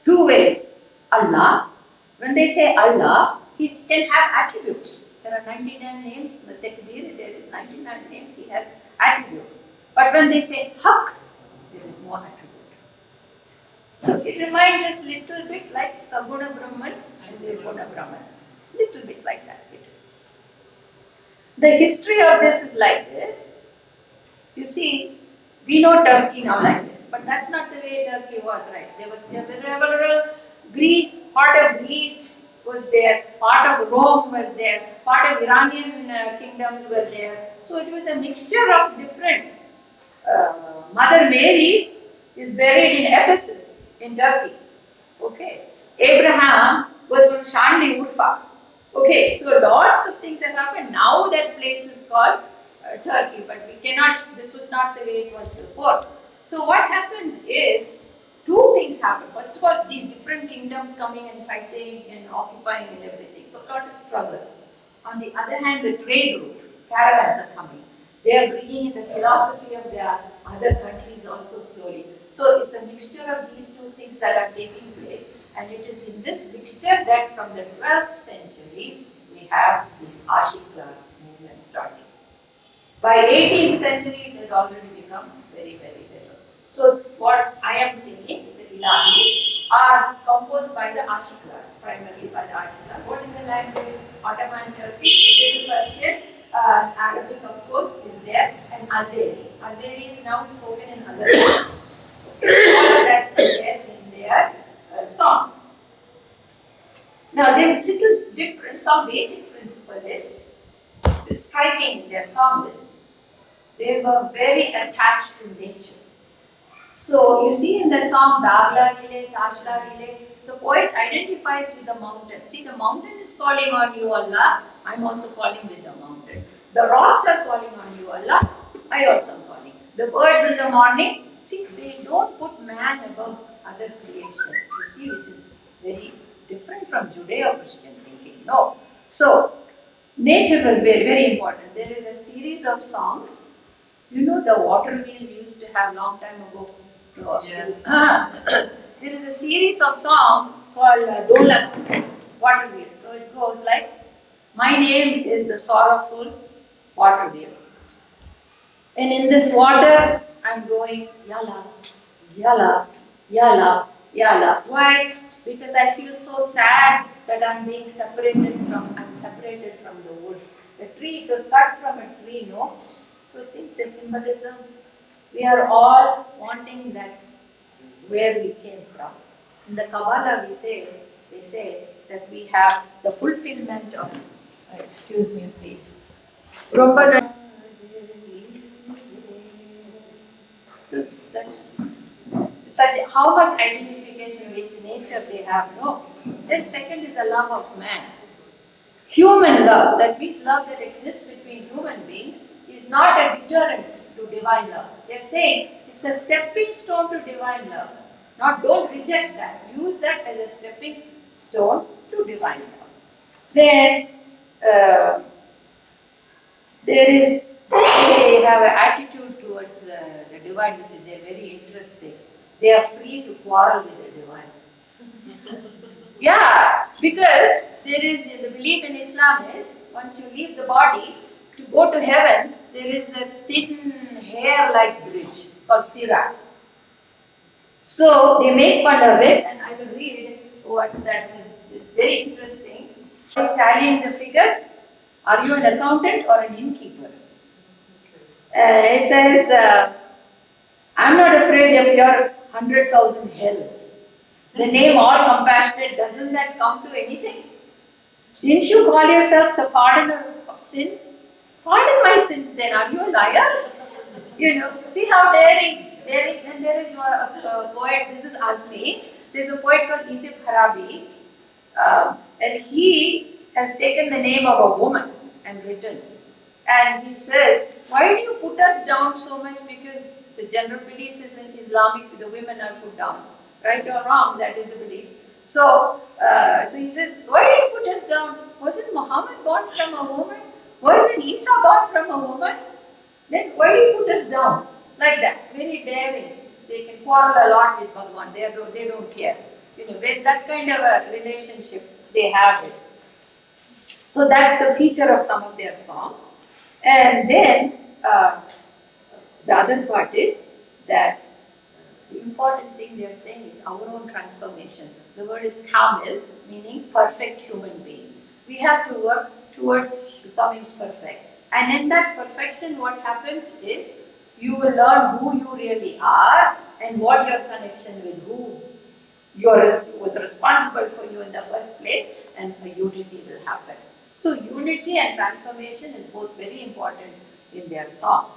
two ways, Allah, when they say Allah, He can have attributes. There are 99 names in the Takbir, there is 99 names, He has attributes. But when they say Haq, there is no attribute. So it reminds us little bit like Saguna Brahman and Nirguna Brahman. Little bit like that it is. The history of this is like this. You see, we know Turkey now like this, but that's not the way Turkey was, right? There was several Greece, part of Greece was there, part of Rome was there, part of Iranian kingdoms were there. So it was a mixture of different. Mother Mary's is buried in Ephesus, in Turkey. Okay. Abraham was from Shanli, Urfa. Okay, so lots of things have happened. Now that place is called Turkey, but we cannot, this was not the way it was before. So what happens is, two things happen. First of all, these different kingdoms coming and fighting and occupying and everything. So a lot of struggle. On the other hand, the trade route, caravans are coming. They are bringing in the philosophy of their other countries also slowly. So it's a mixture of these two things that are taking place. And it is in this mixture that from the 12th century, we have this Ashikar movement starting. By 18th century, it has already become very, very little. So what I am saying, the Ilahis are composed by the Ashikars, primarily by the Ashikars. What is the language? Ottoman Turkish, Middle Persian, Arabic of course is there, and Azeri. Azeri is now spoken in Azerbaijan. All of that is there in their songs. Now there's little difference. Some basic principle is striking in their songs. They were very attached to nature. So you see in that song Dagla Rile, Tashla Rile, the poet identifies with the mountain. See, the mountain is calling on you, Allah. I'm also calling with the mountain. The rocks are calling on you, Allah. I also am calling. The birds in the morning, see, they don't put man above other creation. You see, which is very different from Judeo-Christian thinking. No. So, nature was very, very important. There is a series of songs. You know the water wheel we used to have long time ago? Yeah. There is a series of songs called Dolak, water wheel. So it goes like, my name is the sorrowful water wheel. And in this water, I'm going yala, yala, yala, yala. Why? Because I feel so sad that I'm separated from the wood. The tree, it was cut from a tree, no? So I think the symbolism, we are all wanting that where we came from. In the Kabbalah, they say that we have the fulfillment of, excuse me please. ரொம்ப So that's such how much identification with nature they have, no? Then second is the love of man. Human love, that means love that exists between human beings, is not a deterrent to divine love. They are saying it's a stepping stone to divine love. Not don't reject that. Use that as a stepping stone to divine love. Then they have an attitude towards the divine which is very interesting. They are free to quarrel with the divine. Yeah, because there is the belief in Islam is once you leave the body to go to heaven, there is a thin hair-like bridge called Sirat. So they make fun of it, and I will read what that is. It's very interesting. Is tallying the figures. Are you an accountant or an innkeeper? It says, I'm not afraid of your 100,000 hells. The name all compassionate, doesn't that come to anything? Didn't you call yourself the pardoner of sins? Pardon my sins then, are you a liar? You know, see how daring. And there is a poet, this is Asli, there's a poet called Idib Harabi, and he has taken the name of a woman and written. And he says, why do you put us down so much? Because the general belief is in Islamic, the women are put down. Right or wrong, that is the belief. So he says, why do you put us down? Wasn't Muhammad born from a woman? Wasn't Isa born from a woman? Then why do you put us down? Like that, very daring. They can quarrel a lot with Bhagwan, they don't care. You know, with that kind of a relationship, they have it. So that's a feature of some of their songs. And then the other part is that the important thing they are saying is our own transformation. The word is kamil, meaning perfect human being. We have to work towards becoming perfect. And in that perfection, what happens is you will learn who you really are and what your connection with who was responsible for you in the first place, and a unity will happen. So unity and transformation is both very important in their songs.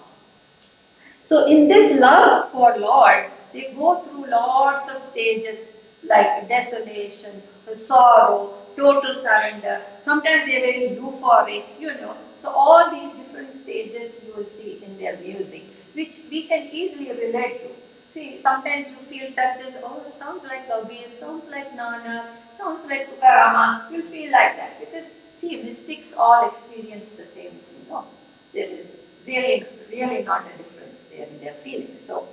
So in this love for Lord, they go through lots of stages like desolation, sorrow, total surrender. Sometimes they are very euphoric, you know. So all these different stages you will see in their music, which we can easily relate to. See, sometimes you feel touches, oh, it sounds like Kabir, sounds like Nana, sounds like Tukarama. You'll feel like that because, see, mystics all experience the same thing. No, there is really not a difference there in their feelings. So,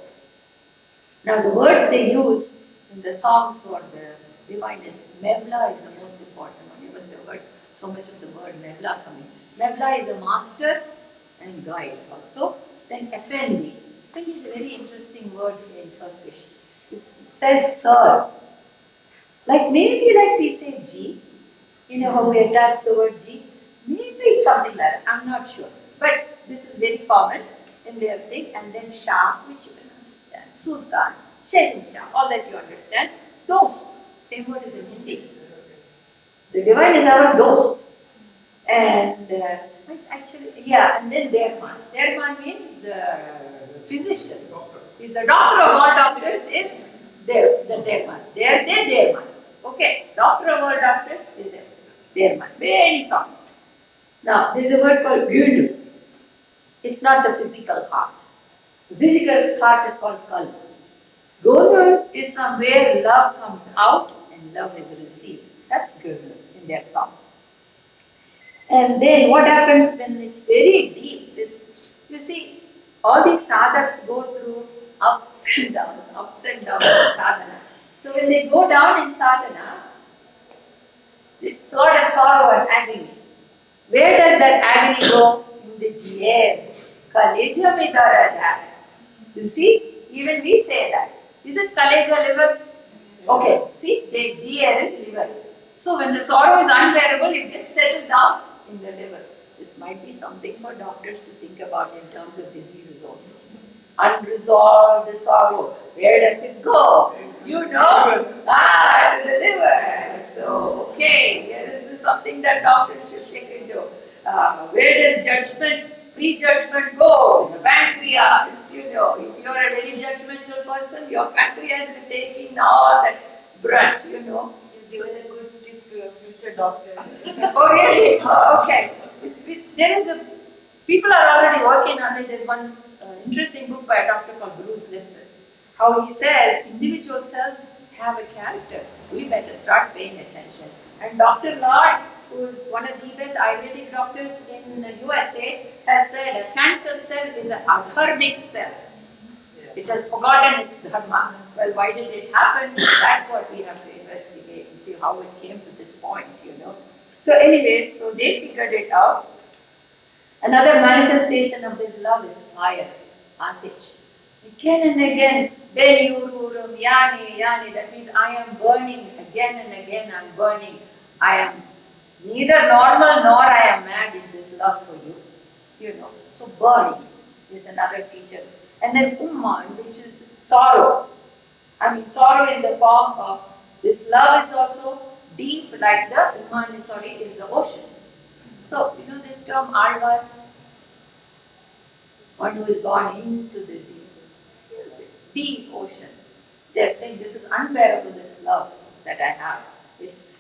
now the words they use in the songs for the divine is Mevla is the most important one. You must have heard so much of the word Mevla coming. Mevla is a master and guide also. Then Effendi. Effendi is a very interesting word in Turkish. It says sir. Maybe we say G. You know how we attach the word G? Maybe it's something like that. I'm not sure. But this is very common in their thing. And then Shah, which you can understand. Sultan, Shah, all that you understand. Dost, same word is in Hindi. The divine is our dost. And and then Derman. Derman means the physician. Is the doctor of all doctors is the Derman. Derman. Okay, doctor of all doctors is Derman. Very soft. Now, there is a word called gönül. It's not the physical heart. The physical heart is called qalb. Gönül is from where love comes out and love is received. That's gönül in their songs. And then what happens when it's very deep? You see, all these sadhaks go through ups and downs in sadhana. So when they go down in sadhana, it's sort of sorrow and agony. Where does that agony go? In the jher, कलेजा में दर्द है. You see, even we say that. Is it kaleja liver? Okay, see, the GR is liver. So when the sorrow is unbearable, it gets settled down in the liver. This might be something for doctors to think about in terms of diseases also. Unresolved sorrow, where does it go? You know, to the liver. So, okay, here is something that doctors should take into. Where does judgment, prejudgment go? The pancreas, you know, if you are a very judgmental person, your pancreas is taking all that brunt, you know. You've given a good tip to your future doctor. Oh, really? Oh, okay. There is a, people are already working on it. There's one interesting book by a doctor called Bruce Lipton. How he says individual cells have a character. We better start paying attention. And Dr. Lord, who is one of the best Ayurvedic doctors in the USA, has said a cancer cell is an adharmic cell. It has forgotten its dharma. Well, why did it happen? That's what we have to investigate and see how it came to this point, you know. So anyway, so they figured it out. Another manifestation of this love is fire, Antich. Again and again, Bengaluru, Yani, that means I am burning, again and again I am burning. I am neither normal nor I am mad in this love for you, you know. So burning is another feature. And then Umman, which is sorrow. I mean sorrow in the form of, this love is also deep, like the Umman is the ocean. So, you know this term Alvar, one who has gone into the deep ocean. They are saying this is unbearable, this love that I have.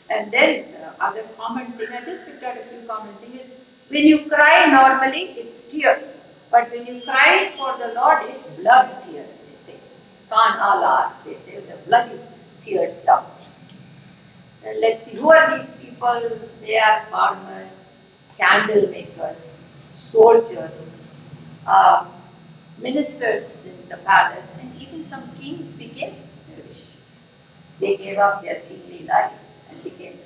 And then other common thing, I just picked out a few common things, is when you cry normally, it's tears. But when you cry for the Lord, it's blood tears, they say. Kan alar, they say, the bloody tears down. And let's see, who are these people? They are farmers, candle makers, soldiers, ministers in the palace, and even some kings became dervish. They gave up their kingly life and became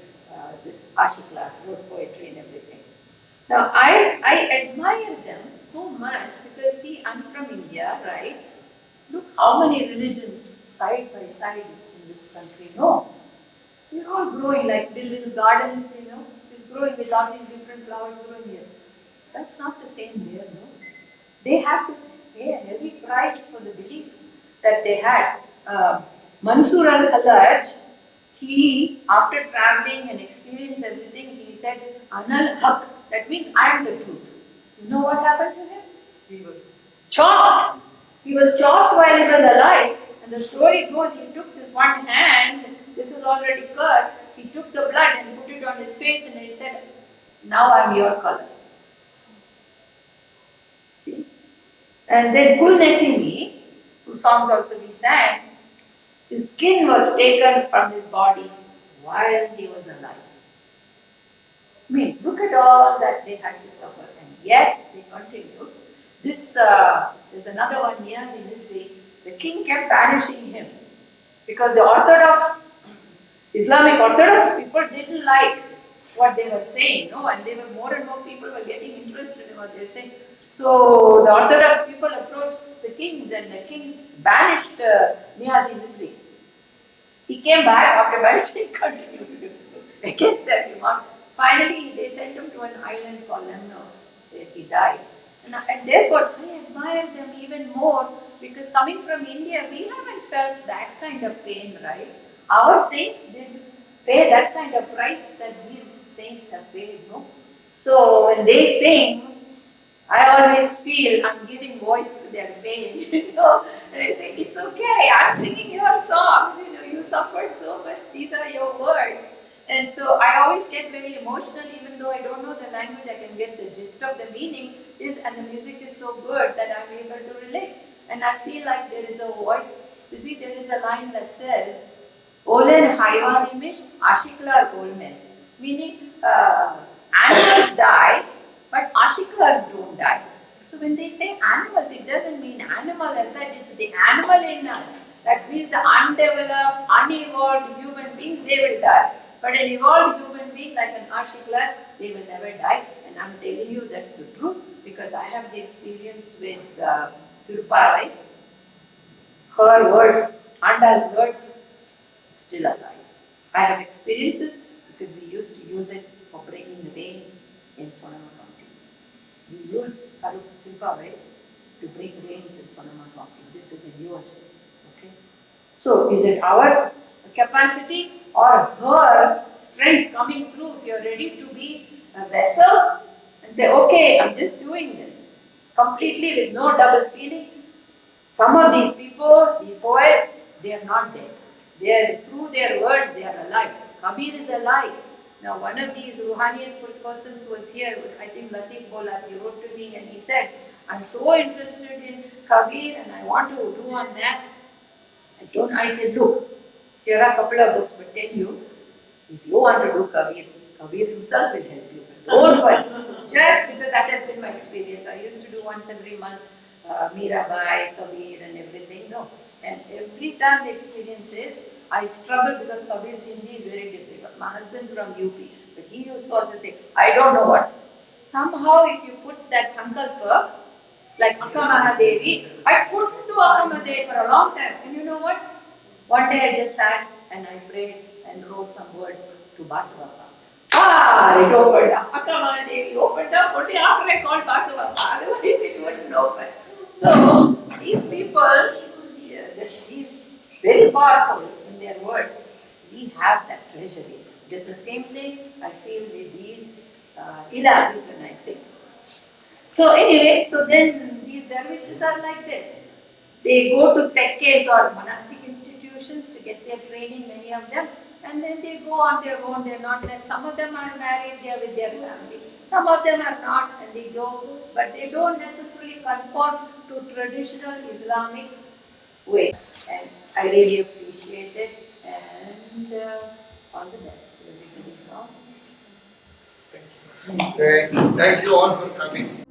this ashikla, wrote poetry and everything. Now, I admire them so much because, see, I'm from India, right? Look how many religions side by side in this country. No, we're all growing like little gardens, you know, it's growing with all these different flowers growing here. That's not the same there, no. They have to pay a heavy price for the belief that they had. Mansur al-Halaj, he, after traveling and experiencing everything, he said, Anal Haq, that means I am the truth. You know what happened to him? He was Chopped. He was chopped while he was alive. And the story goes, he took this one hand, this is already cut, he took the blood and put it on his face and he said, now I am your color. See? And then Kul Nesimi, whose songs also we sang, his skin was taken from his body while he was alive. I mean, look at all that they had to suffer, and yet they continued. This, there's another one, years in history, the king kept banishing him because the Orthodox, Islamic Orthodox people didn't like what they were saying, no, and they were more and more people were getting interested in what they were saying. So the Orthodox people approached the kings, and the kings banished Niazi Misri. He came back after banishing, continued to do it. Again set him out. Finally, they sent him to an island called Lemnos, where he died. And therefore, I admire them even more because coming from India, we haven't felt that kind of pain, right? Our saints did pay that kind of price that these saints have paid, no? So when they sing, I always feel I'm giving voice to their pain, you know. And I say, it's okay, I'm singing your songs, you know, you suffered so much, these are your words. And so I always get very emotional, even though I don't know the language, I can get the gist of the meaning, and the music is so good that I'm able to relate. And I feel like there is a voice. You see, there is a line that says, Olen hayvanimish ashiklar olmez. Meaning, animals die, but ashiklars don't die. So when they say animals, it doesn't mean animal as such, it's the animal in us. That means the undeveloped, unevolved human beings, they will die. But an evolved human being like an ashiklar, they will never die. And I'm telling you, that's the truth. because I have the experience with Tirupalai. Her words, Anda's words, still alive. I have experiences because we used to use it for bringing rain in Sonoma County. We use Tirupalai to bring rains in Sonoma County. This is in US. Okay. So is it our capacity or her strength coming through? If you're ready to be a vessel and say, okay, I'm just doing this completely with no double feeling. Some of these people, these poets, they are not dead. They are, through their words, they are alive. Kabir is alive. Now, one of these Ruhanian persons who was here was, I think, Latif Bola. He wrote to me and he said, I'm so interested in Kabir and I want to do on that. I said, look, here are a couple of books, but tell you, if you want to do Kabir, Kabir himself will help you. Don't worry. Just because that has been my experience. I used to do once every month, Mirabai, Kabir and everything. No. And every time the experience is, I struggle because Kabir's Hindi is very difficult. My husband's from UP, but he used to also say, I don't know what. Somehow if you put that Sankalpa, like Akka Mahadevi, I put into Akka Mahadevi for a long time. And you know what? One day I just sat and I prayed and wrote some words to Basavappa. It opened up. Akka Mahadevi opened up only after I called Basavappa. Otherwise it wouldn't open. So these people, these very powerful in their words, these have that treasury. This is the same thing I feel with these ilahis when I sing. So anyway, so then these dervishes are like this. They go to tekkes or monastic institutions to get their training, many of them, and then they go on their own. They're not there. Some of them are married, they are with their family. Some of them are not, and they go, but they don't necessarily conform to traditional Islamic way. And I really appreciate it, and all the best to everybody from. Thank you all for coming.